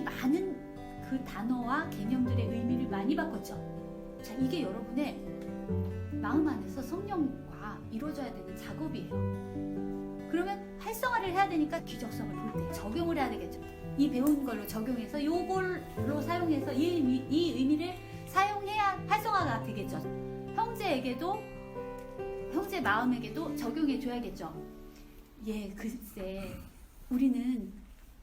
많은 그 단어와 개념들의 의미를 많이 바꿨죠. 자, 이게 여러분의 마음 안에서 성령과 이루어져야 되는 작업이에요. 그러면 활성화를 해야 되니까 기적성을 볼 때 적용을 해야 되겠죠. 이 배운 걸로 적용해서 요걸로 사용해서 이 의미를 사용해야 활성화가 되겠죠. 형제에게도, 형제 마음에게도 적용해 줘야겠죠. 예, 글쎄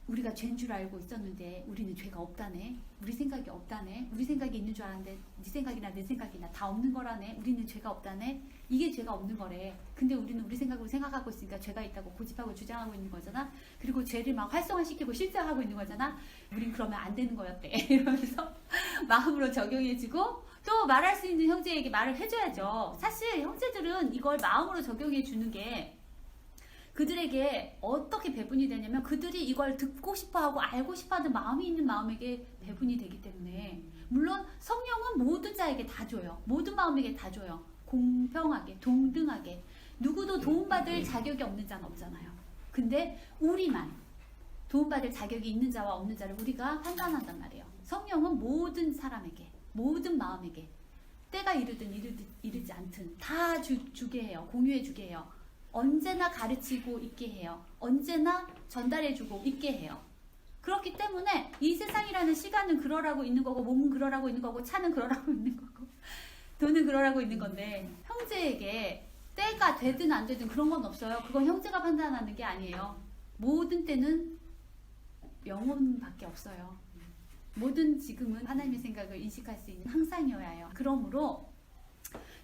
우리가 죄인 줄 알고 있었는데 우리는 죄가 없다네. 우리 생각이 없다네. 우리 생각이 있는 줄 알았는데 네 생각이나 내 생각이나 다 없는 거라네. 우리는 죄가 없다네. 이게 죄가 없는 거래. 근데 우리는 우리 생각으로 생각하고 있으니까 죄가 있다고 고집하고 주장하고 있는 거잖아. 그리고 죄를 막 활성화시키고 실제하고 있는 거잖아. 우린 그러면 안 되는 거였대. 이러면서 마음으로 적용해주고 또 말할 수 있는 형제에게 말을 해줘야죠. 사실 형제들은 이걸 마음으로 적용해 주는 게 그들에게 어떻게 배분이 되냐면 그들이 이걸 듣고 싶어하고 알고 싶어하는 마음이 있는 마음에게 배분이 되기 때문에, 물론 성령은 모든 자에게 다 줘요. 모든 마음에게 다 줘요. 공평하게 동등하게. 누구도 도움받을 자격이 없는 자는 없잖아요. 근데 우리만 도움받을 자격이 있는 자와 없는 자를 우리가 판단한단 말이에요. 성령은 모든 사람에게, 모든 마음에게 때가 이르든 이르지 않든 다 주게 해요. 공유해 주게 해요. 언제나 가르치고 있게 해요. 언제나 전달해주고 있게 해요. 그렇기 때문에 이 세상이라는 시간은 그러라고 있는 거고, 몸은 그러라고 있는 거고, 차는 그러라고 있는 거고, 돈은 그러라고 있는 건데, 형제에게 때가 되든 안 되든 그런 건 없어요. 그건 형제가 판단하는 게 아니에요. 모든 때는 영혼밖에 없어요. 모든 지금은 하나님의 생각을 인식할 수 있는 항상이어야 해요. 그러므로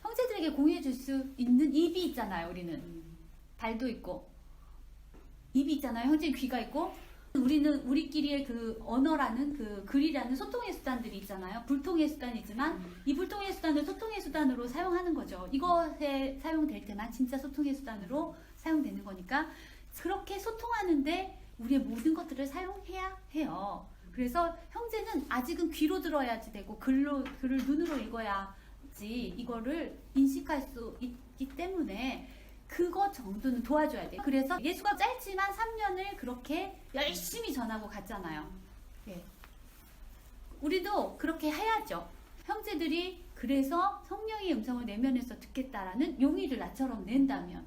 형제들에게 공유해 줄 수 있는 입이 있잖아요. 우리는 발도 있고 입이 있잖아요. 형제 귀가 있고, 우리는 우리끼리의 그 언어라는 그 글이라는 소통의 수단들이 있잖아요. 불통의 수단이지만 이 불통의 수단을 소통의 수단으로 사용하는 거죠. 이것에 사용될 때만 진짜 소통의 수단으로 사용되는 거니까, 그렇게 소통하는데 우리의 모든 것들을 사용해야 해요. 그래서 형제는 아직은 귀로 들어야지 되고 글을 눈으로 읽어야지 이거를 인식할 수 있기 때문에 그거 정도는 도와줘야 돼요. 그래서 예수가 짧지만 3년을 그렇게 열심히 전하고 갔잖아요. 예. 우리도 그렇게 해야죠. 형제들이 그래서 성령의 음성을 내면에서 듣겠다라는 용의를 나처럼 낸다면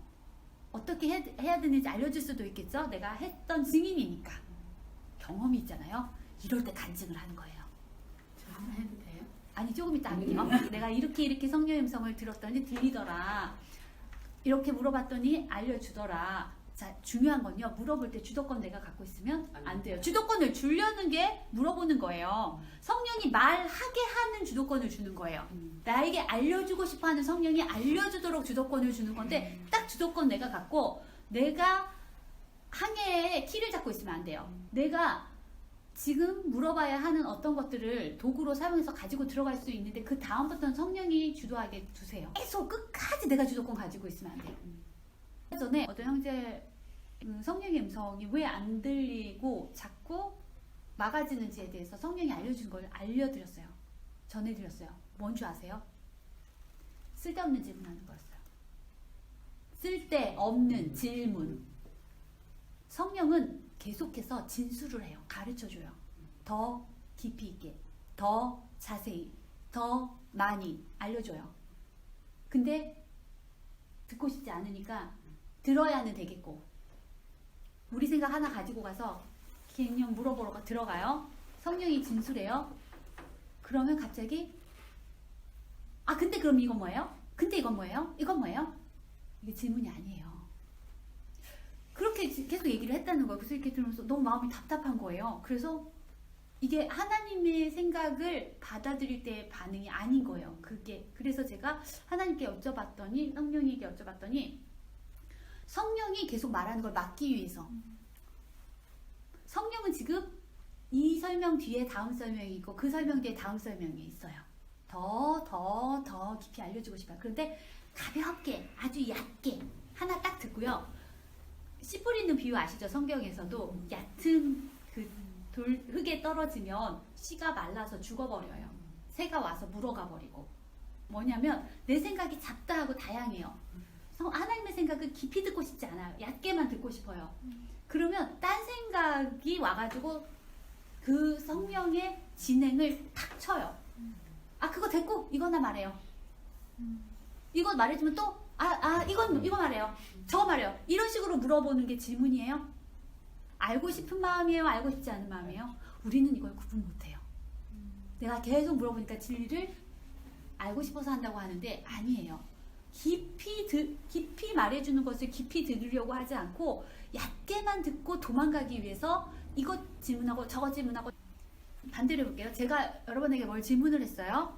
어떻게 해야 되는지 알려줄 수도 있겠죠. 내가 했던 증인이니까. 경험이 있잖아요. 이럴 때 간증을 하는 거예요. 저 하나 해도 돼요? 아니, 조금 이따 할게요. 내가 이렇게 성령의 음성을 들었더니 들리더라. 이렇게 물어봤더니 알려주더라. 자, 중요한 건요, 물어볼 때 주도권 내가 갖고 있으면 안 돼요. 주도권을 주려는 게 물어보는 거예요. 성령이 말하게 하는 주도권을 주는 거예요. 나에게 알려주고 싶어하는 성령이 알려주도록 주도권을 주는 건데, 딱 주도권 내가 갖고 내가 항해의 키를 잡고 있으면 안 돼요. 내가 지금 물어봐야 하는 어떤 것들을 도구로 사용해서 가지고 들어갈 수 있는데 그 다음부터는 성령이 주도하게 두세요. 계속 끝까지 내가 주도권 가지고 있으면 안 돼요. 전에 어떤 형제 성령의 음성이 왜 안 들리고 자꾸 막아지는지에 대해서 성령이 알려준 걸 알려드렸어요. 전해드렸어요. 뭔 줄 아세요? 쓸데없는 질문하는 거였어요. 쓸데없는 질문. 성령은 계속해서 진술을 해요. 가르쳐줘요. 더 깊이 있게, 더 자세히, 더 많이 알려줘요. 근데 듣고 싶지 않으니까 들어야는 되겠고, 우리 생각 하나 가지고 가서 그냥 물어보러 들어가요. 성령이 진술해요. 그러면 갑자기 근데 그럼 이건 뭐예요? 근데 이건 뭐예요? 이건 뭐예요? 이게 질문이 아니에요. 그렇게 계속 얘기를 했다는 거예요. 그래서 이렇게 들으면서 너무 마음이 답답한 거예요. 그래서 이게 하나님의 생각을 받아들일 때의 반응이 아닌 거예요. 그래서 제가 하나님께 여쭤봤더니, 성령에게 여쭤봤더니, 성령이 계속 말하는 걸 막기 위해서, 성령은 지금 이 설명 뒤에 다음 설명이 있고 그 설명 뒤에 다음 설명이 있어요. 더 깊이 알려주고 싶어요. 그런데 가볍게, 아주 얕게 하나 딱 듣고요. 씨 뿌리는 비유 아시죠? 성경에서도 얕은 그 흙에 떨어지면 씨가 말라서 죽어버려요. 새가 와서 물어가 버리고. 뭐냐면 내 생각이 작다 하고 다양해요. 하나님의 생각은 깊이 듣고 싶지 않아요. 얕게만 듣고 싶어요. 그러면 딴 생각이 와가지고 그 성령의 진행을 탁 쳐요. 아 그거 됐고 이거나 말해요. 이거 말해주면 또 이거 말해요. 저거 말해요. 이런 식으로 물어보는 게 질문이에요? 알고 싶은 마음이에요? 알고 싶지 않은 마음이에요? 우리는 이걸 구분 못해요. 내가 계속 물어보니까 진리를 알고 싶어서 한다고 하는데 아니에요. 깊이 말해주는 것을 깊이 들으려고 하지 않고 얕게만 듣고 도망가기 위해서 이것 질문하고 저것 질문하고. 반대로 해볼게요. 제가 여러분에게 뭘 질문을 했어요.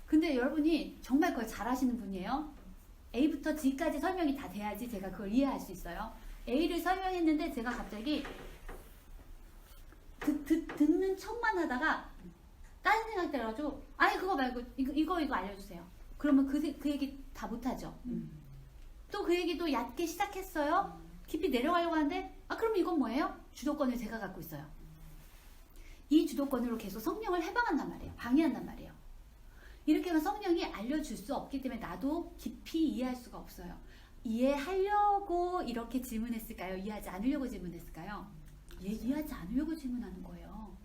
근데 여러분이 정말 그걸 잘하시는 분이에요. A부터 G까지 설명이 다 돼야지 제가 그걸 이해할 수 있어요. A를 설명했는데 제가 갑자기 듣는 척만 하다가 다른 생각 들어가지고 아니 그거 말고 이거 알려주세요. 그러면 그 얘기 다 못하죠. 또 그 얘기도 얕게 시작했어요. 깊이 내려가려고 하는데 그럼 이건 뭐예요? 주도권을 제가 갖고 있어요. 이 주도권으로 계속 성령을 해방한단 말이에요. 방해한단 말이에요. 이렇게 하면 성령이 알려줄 수 없기 때문에 나도 깊이 이해할 수가 없어요. 이해하려고 이렇게 질문했을까요? 이해하지 않으려고 질문했을까요? 이해하지 않으려고 질문하는 거예요.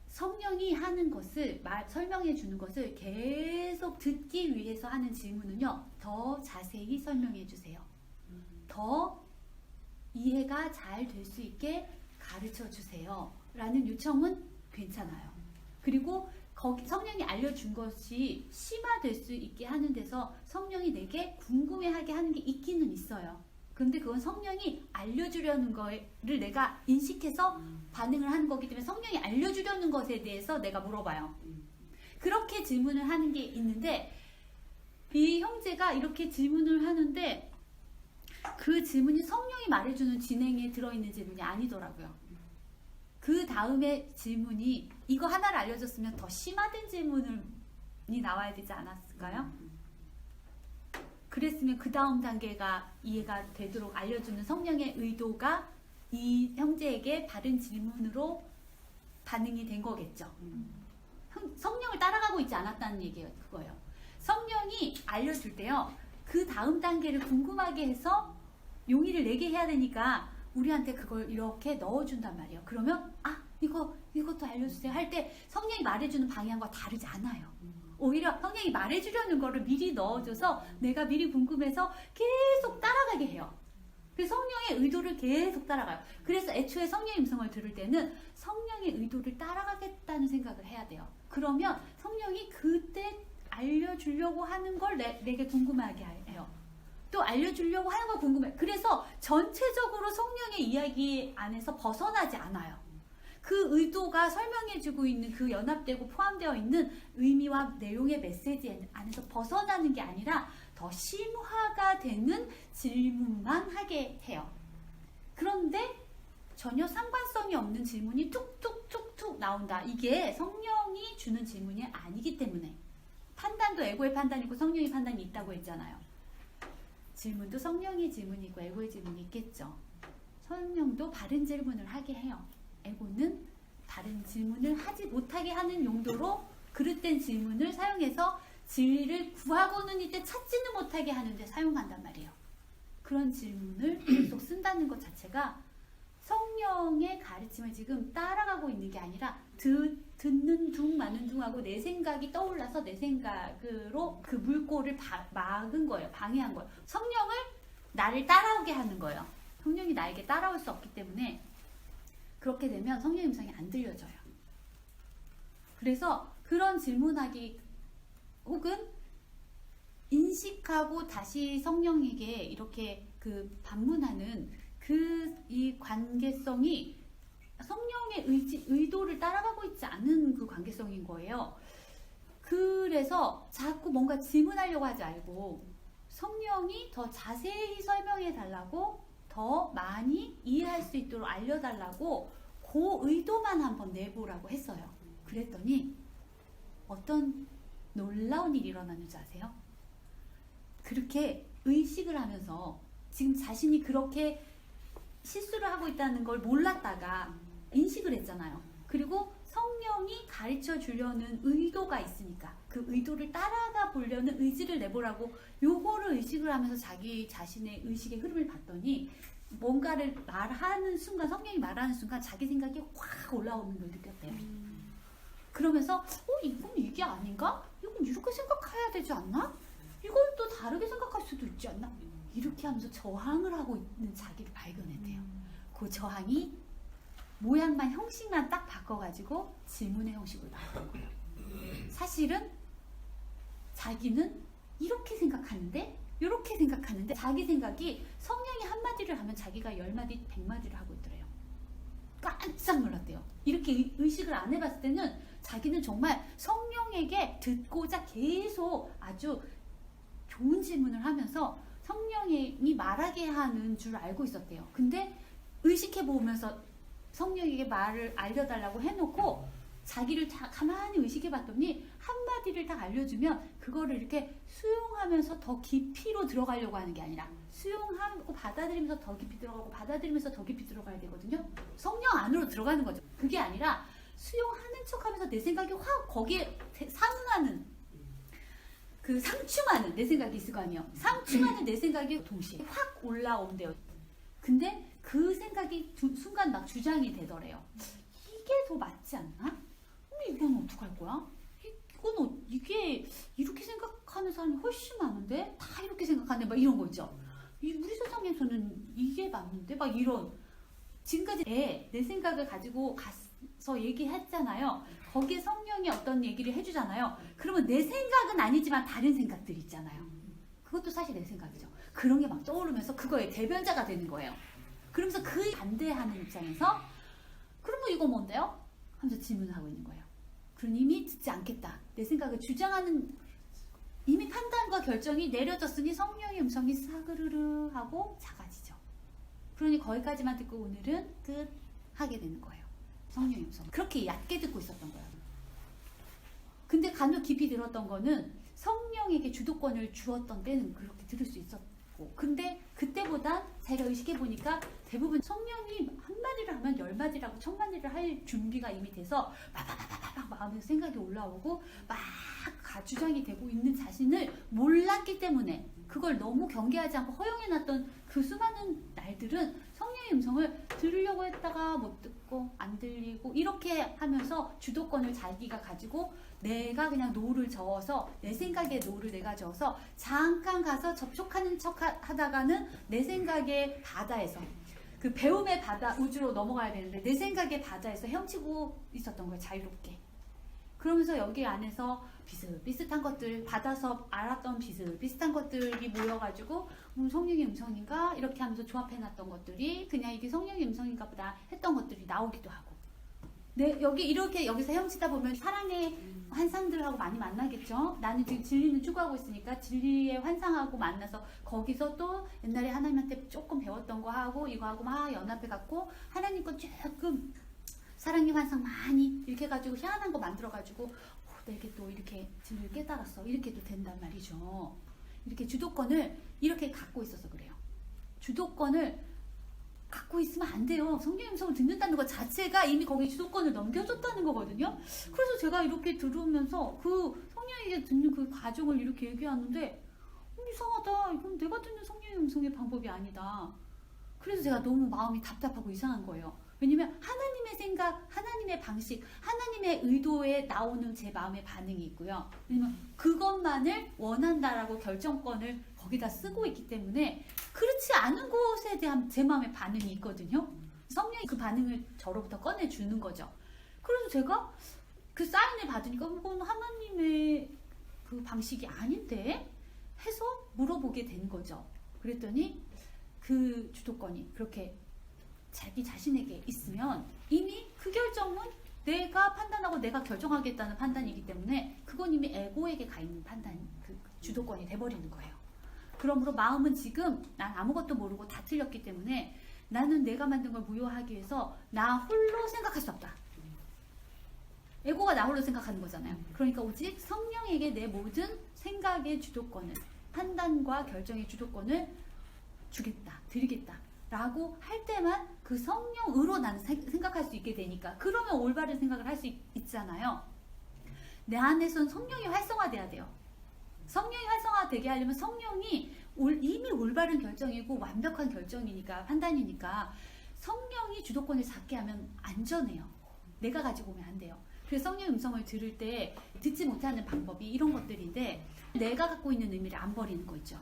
성령이 하는 것을 설명해 주는 것을 계속 듣기 위해서 하는 질문은요. 더 자세히 설명해 주세요. 더 이해가 잘 될 수 있게 가르쳐 주세요. 라는 요청은 괜찮아요. 그리고 성령이 알려준 것이 심화될 수 있게 하는 데서 성령이 내게 궁금해하게 하는 게 있기는 있어요. 그런데 그건 성령이 알려주려는 거를 내가 인식해서 반응을 하는 거기 때문에 성령이 알려주려는 것에 대해서 내가 물어봐요. 그렇게 질문을 하는 게 있는데 이 형제가 이렇게 질문을 하는데 그 질문이 성령이 말해주는 진행에 들어있는 질문이 아니더라고요. 그 다음에 질문이 이거 하나를 알려줬으면 더 심화된 질문이 나와야 되지 않았을까요? 그랬으면 그 다음 단계가 이해가 되도록 알려주는 성령의 의도가 이 형제에게 바른 질문으로 반응이 된 거겠죠. 성령을 따라가고 있지 않았다는 얘기예요. 그거예요. 성령이 알려줄 때요. 그 다음 단계를 궁금하게 해서 용의를 내게 해야 되니까 우리한테 그걸 이렇게 넣어준단 말이에요. 그러면 이것도 알려주세요 할 때 성령이 말해주는 방향과 다르지 않아요. 오히려 성령이 말해주려는 거를 미리 넣어줘서 내가 미리 궁금해서 계속 따라가게 해요. 그래서 성령의 의도를 계속 따라가요. 그래서 애초에 성령의 음성을 들을 때는 성령의 의도를 따라가겠다는 생각을 해야 돼요. 그러면 성령이 그때 알려주려고 하는 걸 내게 궁금하게 해요. 또 알려주려고 하는 걸 궁금해. 그래서 전체적으로 성령의 이야기 안에서 벗어나지 않아요. 그 의도가 설명해주고 있는 그 연합되고 포함되어 있는 의미와 내용의 메시지 안에서 벗어나는 게 아니라 더 심화가 되는 질문만 하게 해요. 그런데 전혀 상관성이 없는 질문이 툭툭툭툭 나온다. 이게 성령이 주는 질문이 아니기 때문에. 판단도 에고의 판단이고 성령의 판단이 있다고 했잖아요. 질문도 성령의 질문이고 에고의 질문이 있겠죠. 성령도 바른 질문을 하게 해요. 에고는 다른 질문을 하지 못하게 하는 용도로 그릇된 질문을 사용해서 진리를 구하고는 이때 찾지는 못하게 하는데 사용한단 말이에요. 그런 질문을 계속 쓴다는 것 자체가 성령의 가르침을 지금 따라가고 있는 게 아니라 듣는 둥 마는 둥하고 내 생각이 떠올라서 내 생각으로 그 물꼬를 막은 거예요. 방해한 거예요. 성령을 나를 따라오게 하는 거예요. 성령이 나에게 따라올 수 없기 때문에 그렇게 되면 성령의 음성이 안 들려져요. 그래서 그런 질문하기 혹은 인식하고 다시 성령에게 이렇게 그 반문하는 이 관계성이 성령의 의도를 따라가고 있지 않은 그 관계성인 거예요. 그래서 자꾸 뭔가 질문하려고 하지 말고 성령이 더 자세히 설명해 달라고 더 많이 이해할 수 있도록 알려달라고 그 의도만 한번 내보라고 했어요. 그랬더니 어떤 놀라운 일이 일어나는 줄 아세요? 그렇게 의식을 하면서 지금 자신이 그렇게 실수를 하고 있다는 걸 몰랐다가 인식을 했잖아요. 그리고 성령이 가르쳐 주려는 의도가 있으니까 그 의도를 따라가 보려는 의지를 내보라고 요거를 의식을 하면서 자기 자신의 의식의 흐름을 봤더니 뭔가를 말하는 순간, 성령이 말하는 순간 자기 생각이 확 올라오는 걸 느꼈대요. 그러면서 이건 이게 아닌가? 이건 이렇게 생각해야 되지 않나? 이건 또 다르게 생각할 수도 있지 않나? 이렇게 하면서 저항을 하고 있는 자기를 발견했대요. 그 저항이 모양만 형식만 딱 바꿔가지고 질문의 형식으로 나온 거예요. 사실은 자기는 이렇게 생각하는데 이렇게 생각하는데 자기 생각이 성령이 한마디를 하면 자기가 10마디 100마디를 하고 있더래요. 깜짝 놀랐대요. 이렇게 의식을 안 해봤을 때는 자기는 정말 성령에게 듣고자 계속 아주 좋은 질문을 하면서 성령이 말하게 하는 줄 알고 있었대요. 근데 의식해보면서 성령에게 말을 알려달라고 해놓고 자기를 가만히 의식해봤더니 한마디를 딱 알려주면 그거를 이렇게 수용하면서 더 깊이로 들어가려고 하는 게 아니라 수용하고 받아들이면서 더 깊이 들어가고 받아들이면서 더 깊이 들어가야 되거든요. 성령 안으로 들어가는 거죠. 그게 아니라 수용하는 척하면서 내 생각이 확 거기에 상응하는 그 상충하는 내 생각이 있을 거 아니에요. 상충하는 내 생각이 동시에 확 올라온대요. 근데 그 생각이 순간 막 주장이 되더래요. 이게 더 맞지 않나? 이건 어떡할 거야? 이게 이렇게 생각하는 사람이 훨씬 많은데 다 이렇게 생각하네 막 이런 거 있죠. 우리 세상에서는 이게 맞는데 막 이런 지금까지 내 생각을 가지고 가서 얘기했잖아요. 거기에 성령이 어떤 얘기를 해주잖아요. 그러면 내 생각은 아니지만 다른 생각들이 있잖아요. 그것도 사실 내 생각이죠. 그런 게 막 떠오르면서 그거의 대변자가 되는 거예요. 그러면서 그 반대하는 입장에서 그러면 이거 뭔데요? 하면서 질문을 하고 있는 거예요. 그럼 이미 듣지 않겠다. 내 생각을 주장하는 이미 판단과 결정이 내려졌으니 성령의 음성이 사그르르 하고 작아지죠. 그러니 거기까지만 듣고 오늘은 끝 하게 되는 거예요. 성령의 음성. 그렇게 얕게 듣고 있었던 거예요. 근데 간혹 깊이 들었던 거는 성령에게 주도권을 주었던 때는 그렇게 들을 수 있었고 근데 그때보다 제가 의식해보니까 대부분 성령이 한마디를 하면 10마디라고 1000마디를 할 준비가 이미 돼서 막 마음에 생각이 올라오고 막 주장이 되고 있는 자신을 몰랐기 때문에 그걸 너무 경계하지 않고 허용해놨던 그 수많은 날들은 성령의 음성을 들으려고 했다가 못 듣고 안 들리고 이렇게 하면서 주도권을 자기가 가지고 내가 그냥 노를 저어서 내 생각에 노를 내가 저어서 잠깐 가서 접촉하는 척 하다가는 내 생각의 바다에서 그 배움의 바다 우주로 넘어가야 되는데 내 생각의 바다에서 헤엄치고 있었던 거예요. 자유롭게. 그러면서 여기 안에서 비슷비슷한 것들 받아서 알았던 비슷비슷한 것들이 모여가지고 성령의 음성인가 이렇게 하면서 조합해놨던 것들이 그냥 이게 성령의 음성인가 보다 했던 것들이 나오기도 하고 여기서 헤엄치다 보면 사랑의 환상들하고 많이 만나겠죠. 나는 지금 진리는 추구하고 있으니까 진리의 환상하고 만나서 거기서 또 옛날에 하나님한테 조금 배웠던 거 하고 이거 하고 막 연합해 갖고 하나님 건 조금 사랑의 환상 많이 이렇게 해가지고 희한한 거 만들어가지고 내게 또 이렇게 진리를 깨달았어 이렇게도 된단 말이죠. 이렇게 주도권을 이렇게 갖고 있어서 그래요. 주도권을 갖고 있으면 안 돼요. 성령의 음성을 듣는다는 것 자체가 이미 거기에 주도권을 넘겨줬다는 거거든요. 그래서 제가 이렇게 들으면서 그 성령에게 듣는 그 과정을 이렇게 얘기하는데 이상하다. 이건 내가 듣는 성령의 음성의 방법이 아니다. 그래서 제가 너무 마음이 답답하고 이상한 거예요. 왜냐면 하나님의 생각, 하나님의 방식, 하나님의 의도에 나오는 제 마음의 반응이 있고요. 왜냐면 그것만을 원한다라고 결정권을 거기다 쓰고 있기 때문에 그렇지 않은 것에 대한 제 마음의 반응이 있거든요. 성령이 그 반응을 저로부터 꺼내주는 거죠. 그래서 제가 그 사인을 받으니까 이건 하나님의 그 방식이 아닌데 해서 물어보게 된 거죠. 그랬더니 그 주도권이 그렇게 자기 자신에게 있으면 이미 그 결정은 내가 판단하고 내가 결정하겠다는 판단이기 때문에 그건 이미 에고에게 가 있는 판단, 그 주도권이 돼버리는 거예요. 그러므로 마음은 지금 난 아무것도 모르고 다 틀렸기 때문에 나는 내가 만든 걸 무효하기 위해서 나 홀로 생각할 수 없다. 에고가 나 홀로 생각하는 거잖아요. 그러니까 오직 성령에게 내 모든 생각의 주도권을, 판단과 결정의 주도권을 주겠다, 드리겠다 라고 할 때만 그 성령으로 나는 생각할 수 있게 되니까 그러면 올바른 생각을 할 수 있잖아요. 내 안에서는 성령이 활성화돼야 돼요. 성령이 활성화되게 하려면 성령이 이미 올바른 결정이고 완벽한 결정이니까 판단이니까 성령이 주도권을 잡게 하면 안전해요. 내가 가지고 오면 안 돼요. 그래서 성령의 음성을 들을 때 듣지 못하는 방법이 이런 것들인데 내가 갖고 있는 의미를 안 버리는 거 있죠.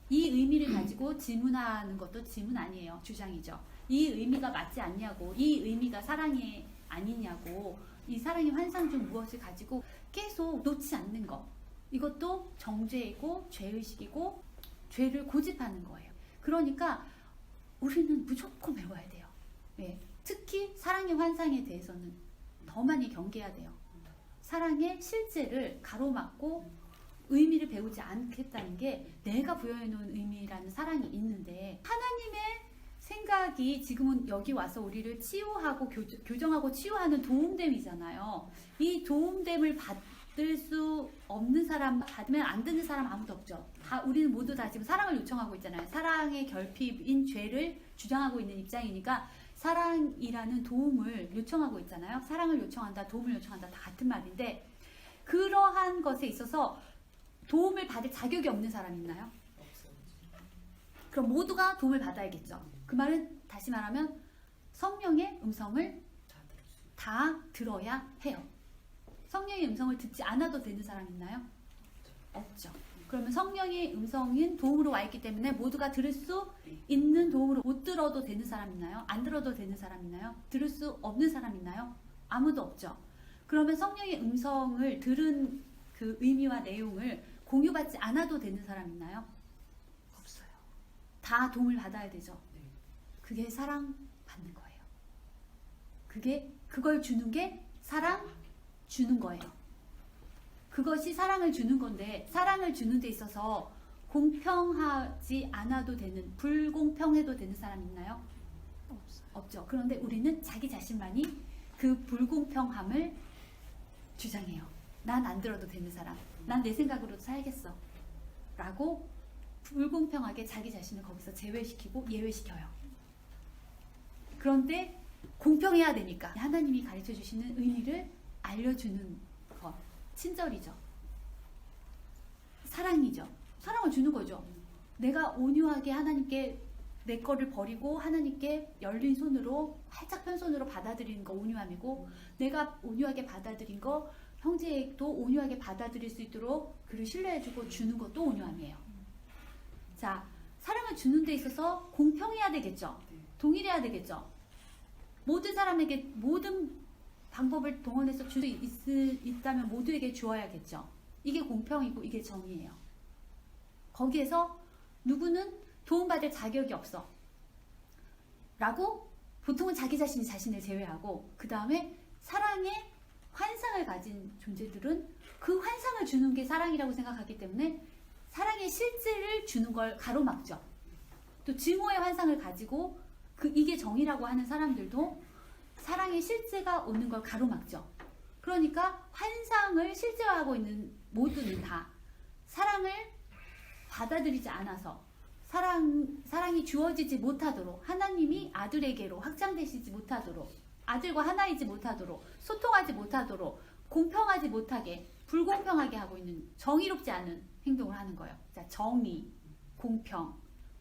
이 의미를 가지고 질문하는 것도 질문 아니에요. 주장이죠. 이 의미가 맞지 않냐고, 이 의미가 사랑이 아니냐고, 이 사랑의 환상 중 무엇을 가지고 계속 놓지 않는 것. 이것도 정죄이고 죄의식이고 죄를 고집하는 거예요. 그러니까 우리는 무조건 배워야 돼요. 네. 특히 사랑의 환상에 대해서는 더 많이 경계해야 돼요. 사랑의 실제를 가로막고 의미를 배우지 않겠다는 게 내가 부여해놓은 의미라는 사랑이 있는데 하나님의 생각이 지금은 여기 와서 우리를 치유하고 교정하고 치유하는 도움됨이잖아요. 이 도움됨을 받을 수 없는 사람, 받으면 안 되는 사람 아무도 없죠. 우리는 모두 다 지금 사랑을 요청하고 있잖아요. 사랑의 결핍인 죄를 주장하고 있는 입장이니까 사랑이라는 도움을 요청하고 있잖아요. 사랑을 요청한다, 도움을 요청한다 다 같은 말인데 그러한 것에 있어서 도움을 받을 자격이 없는 사람이 있나요? 그럼 모두가 도움을 받아야겠죠. 그 말은 다시 말하면 성령의 음성을 다 들어야 해요. 성령의 음성을 듣지 않아도 되는 사람 있나요? 없죠. 그러면 성령의 음성은 도움으로 와 있기 때문에 모두가 들을 수 있는 도움으로 못 들어도 되는 사람 있나요? 안 들어도 되는 사람 있나요? 들을 수 없는 사람 있나요? 아무도 없죠. 그러면 성령의 음성을 들은 그 의미와 내용을 공유받지 않아도 되는 사람 있나요? 없어요. 다 도움을 받아야 되죠. 그게 사랑 받는 거예요. 그걸 주는 게 사랑 주는 거예요. 그것이 사랑을 주는 건데 사랑을 주는 데 있어서 공평하지 않아도 되는, 불공평해도 되는 사람 있나요? 없죠. 그런데 우리는 자기 자신만이 그 불공평함을 주장해요. 난 안 들어도 되는 사람, 난 내 생각으로도 살겠어 라고 불공평하게 자기 자신을 거기서 제외시키고 예외시켜요. 그런데 공평해야 되니까 하나님이 가르쳐 주시는 의미를 알려주는 것, 친절이죠. 사랑이죠. 사랑을 주는 거죠. 내가 온유하게 하나님께 내 거를 버리고 하나님께 열린 손으로, 활짝 편 손으로 받아들이는 거 온유함이고, 내가 온유하게 받아들인 거 형제도 온유하게 받아들일 수 있도록 그를 신뢰해주고 주는 것도 온유함이에요. 자, 사랑을 주는 데 있어서 공평해야 되겠죠. 동일해야 되겠죠. 모든 사람에게 모든 방법을 동원해서 줄 수 있다면 모두에게 주어야겠죠. 이게 공평이고 이게 정의예요. 거기에서 누구는 도움받을 자격이 없어 라고 보통은 자기 자신이 자신을 제외하고, 그 다음에 사랑의 환상을 가진 존재들은 그 환상을 주는 게 사랑이라고 생각하기 때문에 사랑의 실제를 주는 걸 가로막죠. 또 증오의 환상을 가지고 이게 정의라고 하는 사람들도 사랑의 실제가 오는 걸 가로막죠. 그러니까 환상을 실제화하고 있는 모두는 다 사랑을 받아들이지 않아서 사랑이 주어지지 못하도록, 하나님이 아들에게로 확장되시지 못하도록, 아들과 하나이지 못하도록, 소통하지 못하도록, 공평하지 못하게, 불공평하게 하고 있는, 정의롭지 않은 행동을 하는 거예요. 자, 정의, 공평,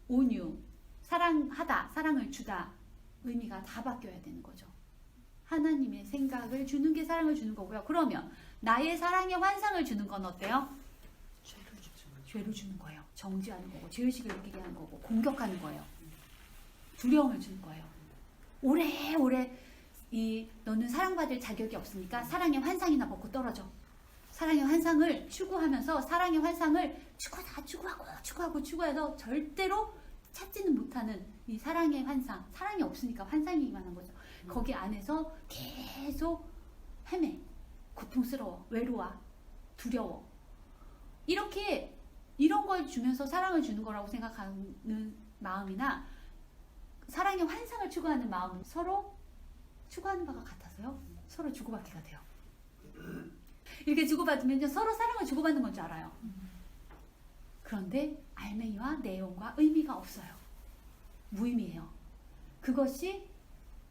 온유, 사랑하다, 사랑을 주다, 의미가 다 바뀌어야 되는 거죠. 하나님의 생각을 주는 게 사랑을 주는 거고요. 그러면 나의 사랑의 환상을 주는 건 어때요? 죄를 주는 거예요. 정죄하는 거고, 죄의식을 느끼게 하는 거고, 공격하는 거예요. 두려움을 주는 거예요. 오래오래 너는 사랑받을 자격이 없으니까 사랑의 환상이나 먹고 떨어져. 사랑의 환상을 추구하면서 사랑의 환상을 추구해서 절대로 찾지는 못하는 이 사랑의 환상. 사랑이 없으니까 환상이기만 한 거죠. 거기 안에서 계속 헤매, 고통스러워, 외로워, 두려워. 이런 걸 주면서 사랑을 주는 거라고 생각하는 마음이나 사랑의 환상을 추구하는 마음은 서로 추구하는 바가 같아서요. 서로 주고받기가 돼요. 이렇게 주고받으면 서로 사랑을 주고받는 건 줄 알아요. 그런데 알맹이와 내용과 의미가 없어요. 무의미해요. 그것이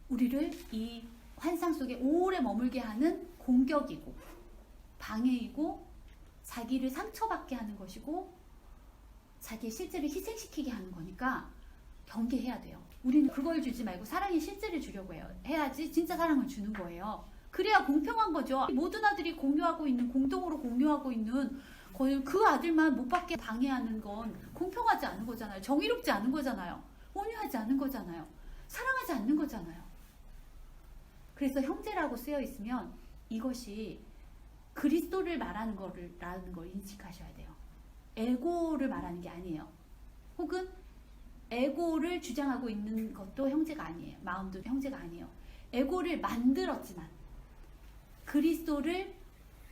우리를 이 환상 속에 오래 머물게 하는 공격이고 방해이고 자기를 상처받게 하는 것이고 자기의 실제를 희생시키게 하는 거니까 경계해야 돼요. 우리는 그걸 주지 말고 사랑의 실제를 주려고 해요. 해야지 진짜 사랑을 주는 거예요. 그래야 공평한 거죠. 모든 아들이 공유하고 있는, 공동으로 공유하고 있는 거의 그 아들만 못 받게 방해하는 건 공평하지 않은 거잖아요. 정의롭지 않은 거잖아요. 온유하지 않은 거잖아요. 사랑하지 않는 거잖아요. 그래서 형제라고 쓰여 있으면 이것이 그리스도를 말하는 거라는 걸 인식하셔야 돼요. 에고를 말하는 게 아니에요. 혹은 에고를 주장하고 있는 것도 형제가 아니에요. 마음도 형제가 아니에요. 에고를 만들었지만 그리스도를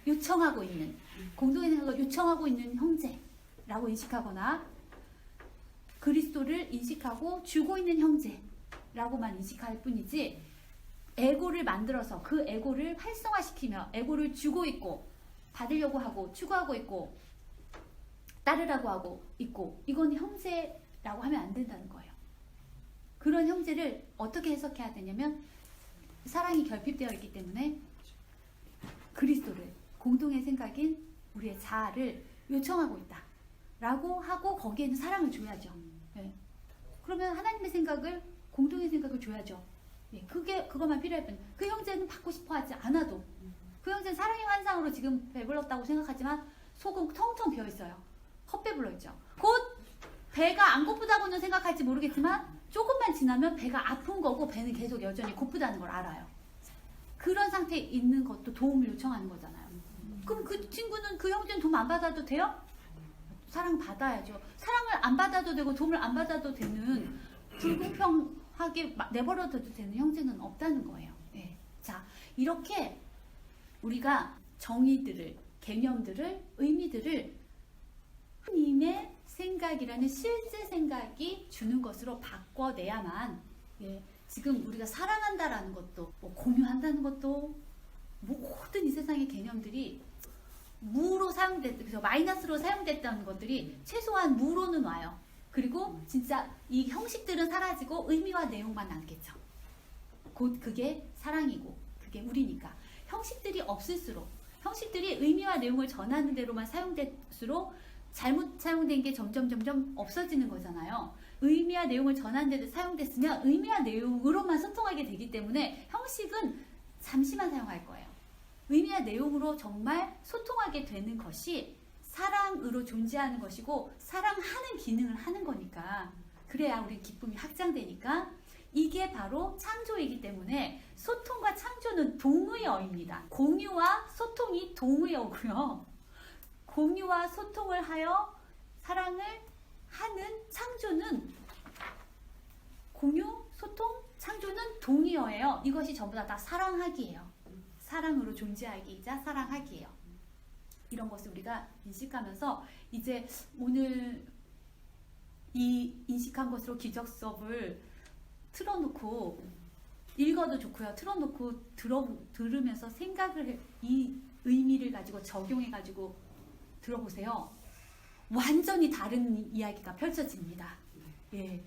요청하고 있는, 공동의 생각을 요청하고 있는 형제라고 인식하거나 그리스도를 인식하고 주고 있는 형제라고만 인식할 뿐이지, 에고를 만들어서 그 에고를 활성화시키며 에고를 주고 있고 받으려고 하고 추구하고 있고 따르라고 하고 있고, 이건 형제라고 하면 안 된다는 거예요. 그런 형제를 어떻게 해석해야 되냐면 사랑이 결핍되어 있기 때문에 그리스도를, 공동의 생각인 우리의 자아를 요청하고 있다 라고 하고 거기에는 사랑을 줘야죠. 네. 그러면 하나님의 생각을, 공동의 생각을 줘야죠. 예, 그것만 필요할 뿐. 그 형제는 받고 싶어 하지 않아도, 그 형제는 사랑의 환상으로 지금 배불렀다고 생각하지만 속은 텅텅 비어 있어요. 헛배불러 있죠. 곧 배가 안 고프다고는 생각할지 모르겠지만 조금만 지나면 배가 아픈 거고 배는 계속 여전히 고프다는 걸 알아요. 그런 상태에 있는 것도 도움을 요청하는 거잖아요. 그럼 그 친구는, 그 형제는 도움 안 받아도 돼요? 사랑 받아야죠. 사랑을 안 받아도 되고 도움을 안 받아도 되는, 불공평하게 내버려둬도 되는 형제는 없다는 거예요. 예. 자, 이렇게 우리가 정의들을, 개념들을, 의미들을 하나님의 생각이라는 실제 생각이 주는 것으로 바꿔내야만, 예, 지금 우리가 사랑한다라는 것도, 공유한다는 것도, 모든 이 세상의 개념들이 무로 사용됐, 마이너스로 사용됐다는 것들이 최소한 무로는 와요. 그리고 진짜 이 형식들은 사라지고 의미와 내용만 남겠죠. 곧 그게 사랑이고 그게 우리니까. 형식들이 없을수록, 형식들이 의미와 내용을 전하는 대로만 사용될수록 잘못 사용된 게 점점 없어지는 거잖아요. 의미와 내용을 전하는 데 사용됐으면 의미와 내용으로만 소통하게 되기 때문에 형식은 잠시만 사용할 거예요. 의미와 내용으로 정말 소통하게 되는 것이 사랑으로 존재하는 것이고 사랑하는 기능을 하는 거니까, 그래야 우리 기쁨이 확장되니까, 이게 바로 창조이기 때문에 소통과 창조는 동의어입니다. 공유와 소통이 동의어고요. 공유와 소통을 하여 사랑을 하는 창조는, 공유, 소통, 창조는 동의어예요. 이것이 전부 다 사랑하기예요. 사랑으로 존재하기이자 사랑하기예요. 이런 것을 우리가 인식하면서 이제 오늘 이 인식한 것으로 기적 수업을 틀어놓고 읽어도 좋고요. 틀어놓고 들으면서 생각을, 이 의미를 가지고 적용해가지고 들어보세요. 완전히 다른 이야기가 펼쳐집니다. 예.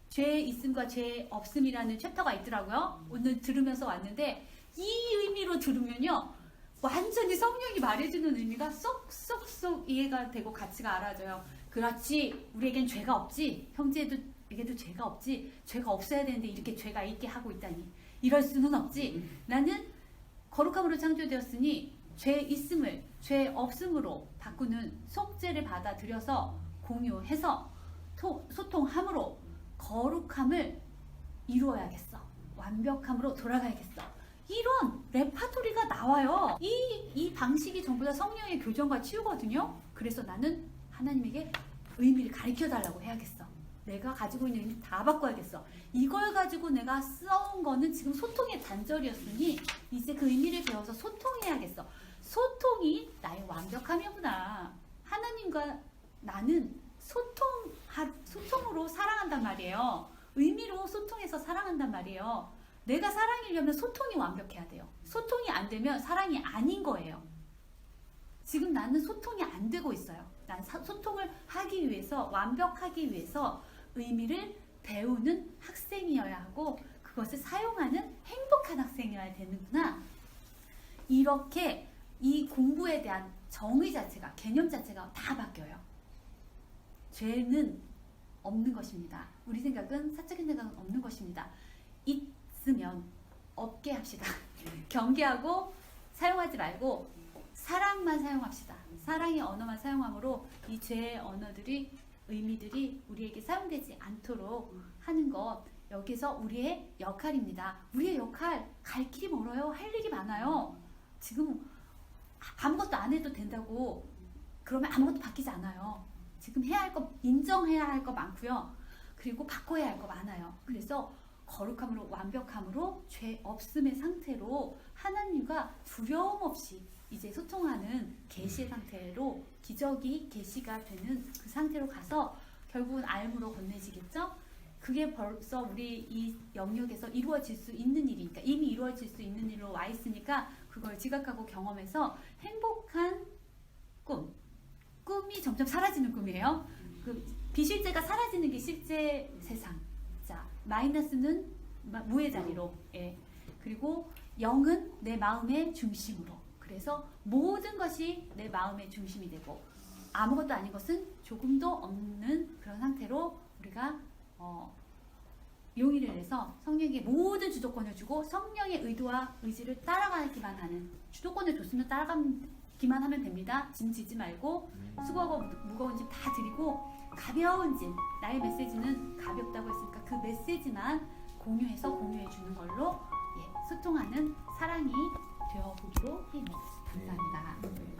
죄 있음과 죄 없음이라는 챕터가 있더라고요. 오늘 들으면서 왔는데 이 의미로 들으면요, 완전히 성령이 말해주는 의미가 쏙쏙쏙 이해가 되고 가치가 알아져요. 그렇지, 우리에겐 죄가 없지, 형제에게도 죄가 없지, 죄가 없어야 되는데 이렇게 죄가 있게 하고 있다니, 이럴 수는 없지. 나는 거룩함으로 창조되었으니 죄 있음을 죄 없음으로 바꾸는 속죄를 받아들여서 공유해서 소통함으로 거룩함을 이루어야겠어, 완벽함으로 돌아가야겠어, 이런 레파토리가 나와요. 이 방식이 전부 다 성령의 교정과 치유거든요. 그래서 나는 하나님에게 의미를 가르쳐 달라고 해야겠어. 내가 가지고 있는 의미 다 바꿔야겠어. 이걸 가지고 내가 써온 거는 지금 소통의 단절이었으니 이제 그 의미를 배워서 소통해야겠어. 소통이 나의 완벽함이구나. 하나님과 나는 소통으로 사랑한단 말이에요. 의미로 소통해서 사랑한단 말이에요. 내가 사랑이려면 소통이 완벽해야 돼요. 소통이 안 되면 사랑이 아닌 거예요. 지금 나는 소통이 안 되고 있어요. 난 소통을 하기 위해서, 완벽하기 위해서 의미를 배우는 학생이어야 하고 그것을 사용하는 행복한 학생이어야 되는구나. 이렇게 이 공부에 대한 정의 자체가, 개념 자체가 다 바뀌어요. 죄는 없는 것입니다. 우리 생각은 사적인 생각은 없는 것입니다. 있으면 없게 합시다. 경계하고 사용하지 말고 사랑만 사용합시다. 사랑의 언어만 사용함으로 이 죄의 언어들이 의미들이 우리에게 사용되지 않도록 하는 것, 여기서 우리의 역할입니다. 우리의 역할, 갈 길이 멀어요. 할 일이 많아요. 지금 아무것도 안 해도 된다고 그러면 아무것도 바뀌지 않아요. 지금 해야 할 거, 인정해야 할 거 많고요. 그리고 바꿔야 할 거 많아요. 그래서 거룩함으로, 완벽함으로, 죄 없음의 상태로 하나님과 두려움 없이 이제 소통하는 계시의 상태로, 기적이 계시가 되는 그 상태로 가서 결국은 알므로 건네지겠죠? 그게 벌써 우리 이 영역에서 이루어질 수 있는 일이니까, 이미 이루어질 수 있는 일로 와 있으니까 그걸 지각하고 경험해서 행복한 꿈이 점점 사라지는 꿈이에요. 그 비실제가 사라지는 게 실제 세상. 자, 마이너스는 무의 자리로. 예. 그리고 영은 내 마음의 중심으로. 그래서 모든 것이 내 마음의 중심이 되고 아무것도 아닌 것은 조금도 없는 그런 상태로 우리가 용의를 해서 성령에게 모든 주도권을 주고 성령의 의도와 의지를 따라가기만 하는, 주도권을 줬으면 따라가기만 하면 됩니다. 짐 지지 말고 수고하고 무거운 짐 다 드리고 가벼운 짐, 나의 메시지는 가볍다고 했으니까 그 메시지만 공유해서 공유해 주는 걸로 소통하는 사랑이 되어보기로 해요. 감사합니다.